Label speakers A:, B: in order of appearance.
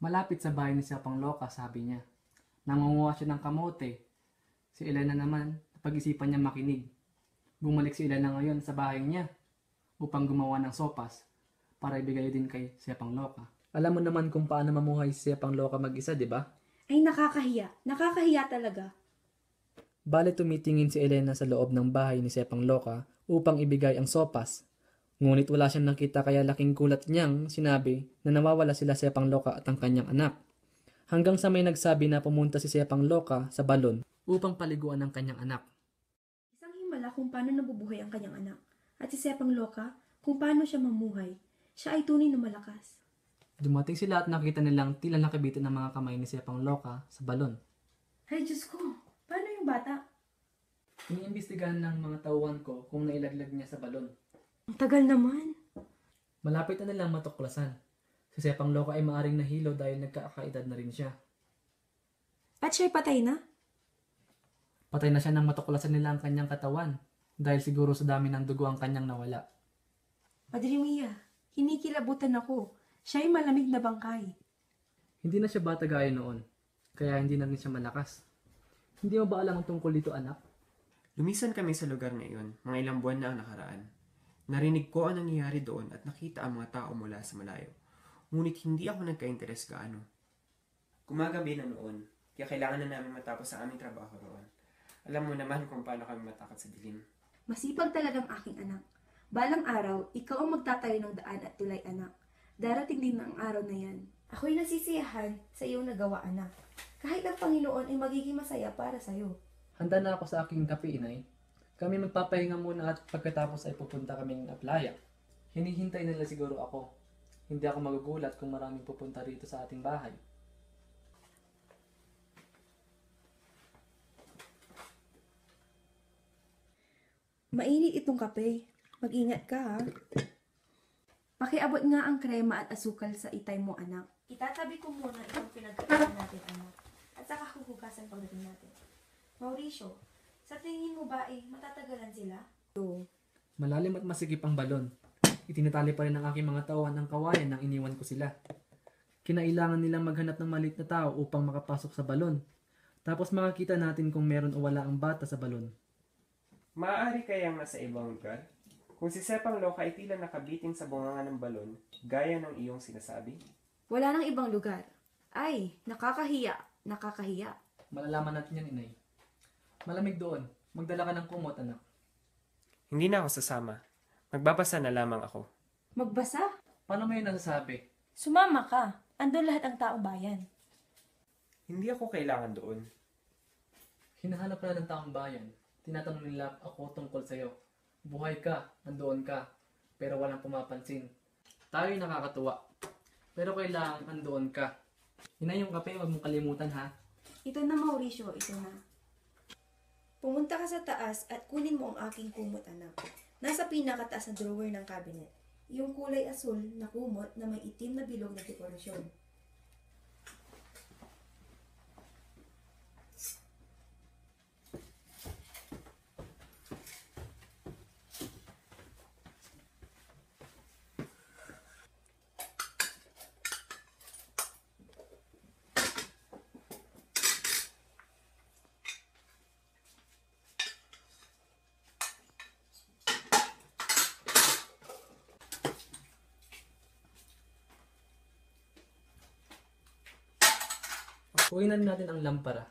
A: Malapit sa bahay ni Sepang Loka, sabi niya. Nangunguha siya ng kamote. Si Elena naman, napag-isipan niya makinig. Bumalik si Elena ngayon sa bahay niya upang gumawa ng sopas para ibigay din kay Sepang Loka. Alam mo naman kung paano mamuhay si Sepang Loka mag-isa, di ba?
B: Ay, nakakahiya. Nakakahiya talaga.
A: Bale tumitingin si Elena sa loob ng bahay ni Sepang Loka upang ibigay ang sopas. Ngunit wala siyang nakita kaya laking gulat niyang sinabi na nawawala sila Sepang Loka at ang kanyang anak. Hanggang sa may nagsabi na pumunta si Sepang Loka sa balon upang paliguan ang kanyang anak.
B: Isang himala kung paano nabubuhay ang kanyang anak. At si Sepang Loka, kung paano siya mamuhay. Siya ay tunay na malakas.
A: Dumating sila at nakita nilang tila nakabitin ng mga kamay ni Sepang Loka sa balon.
B: Ay, Diyos ko. Paano yung bata?
A: Iniimbestigahan ng mga tauhan ko kung nailaglag niya sa balon.
B: Ang tagal naman.
A: Malapit na nilang matuklasan. Si Sepang Loka ay maaring nahilo dahil nagkakaedad na rin siya.
B: At siya'y patay na?
A: Patay na siya nang matuklasan nila ang kanyang katawan dahil siguro sa dami ng dugo ang kanyang nawala.
B: Padre Mia, kinikilabutan ako. Siya'y malamig na bangkay.
A: Hindi na siya bata gaya noon, kaya hindi na rin siya malakas. Hindi mo ba alam ang tungkol dito, anak?
C: Lumisan kami sa lugar na iyon, mga ilang buwan na ang nakaraan. Narinig ko ang nangyayari doon at nakita ang mga tao mula sa malayo. Ngunit hindi ako nagka-interes gaano. Gumagabi na noon, kaya kailangan na namin matapos ang aming trabaho roon. Alam mo naman kung paano kami matakot sa dilim.
B: Masipag talagang aking anak. Balang araw, ikaw ang magtatayo ng daan at tulay, anak. Darating din ang araw na yan. Ako'y nasisiyahan sa iyong nagawa, anak. Kahit ang Panginoon ay magiging masaya para sa'yo.
A: Handa na ako sa aking kape, inay. Kami magpapahinga muna at pagkatapos ay pupunta kaming playa. Hinihintay nila siguro ako. Hindi ako magugulat kung maraming pupunta rito sa ating bahay.
B: Mainit itong kape. Mag-ingat ka, ha? Pakiabot nga ang krema at asukal sa itay mo, anak. Itatabi ko muna itong pinagkakaroon natin, anak. At saka huhugasan pagdating natin. Mauricio, sa tingin mo ba matatagalan sila?
A: Malalim at masikip ang balon. Itinatali pa rin ng aking mga tauhan ng kawayan nang iniwan ko sila. Kinailangan nilang maghanap ng maliit na tao upang makapasok sa balon. Tapos makakita natin kung meron o wala ang bata sa balon.
C: Maaari kayang nasa ibang lugar? Kung si Sepang Loka ay tila nakabiting sa bunganga ng balon, gaya ng iyong sinasabi?
B: Wala nang ibang lugar. Ay, nakakahiya. Nakakahiya.
A: Malalaman natin yan, inay. Malamig doon. Magdala ka ng kumot, anak.
C: Hindi na ako sasama. Magbabasa na lamang ako.
B: Magbasa?
A: Paano mo yun nasasabi?
B: Sumama ka. Andun lahat ang taong bayan.
C: Hindi ako kailangan doon.
A: Hinahanap na ng taong bayan. Tinatanong nila ako tungkol sa'yo. Buhay ka, andoon ka, pero walang pumapansin. Tayo'y nakakatuwa. Pero kailangan andoon ka. Inay, yung kape, huwag mong kalimutan, ha?
B: Ito na, Mauricio. Ito na. Pumunta ka sa taas at kunin mo ang aking kumot, anak. Nasa pinakataas na drawer ng cabinet. Yung kulay asul na kumot na may itim na bilog na dekorasyon.
A: Kuhin na natin ang lampara.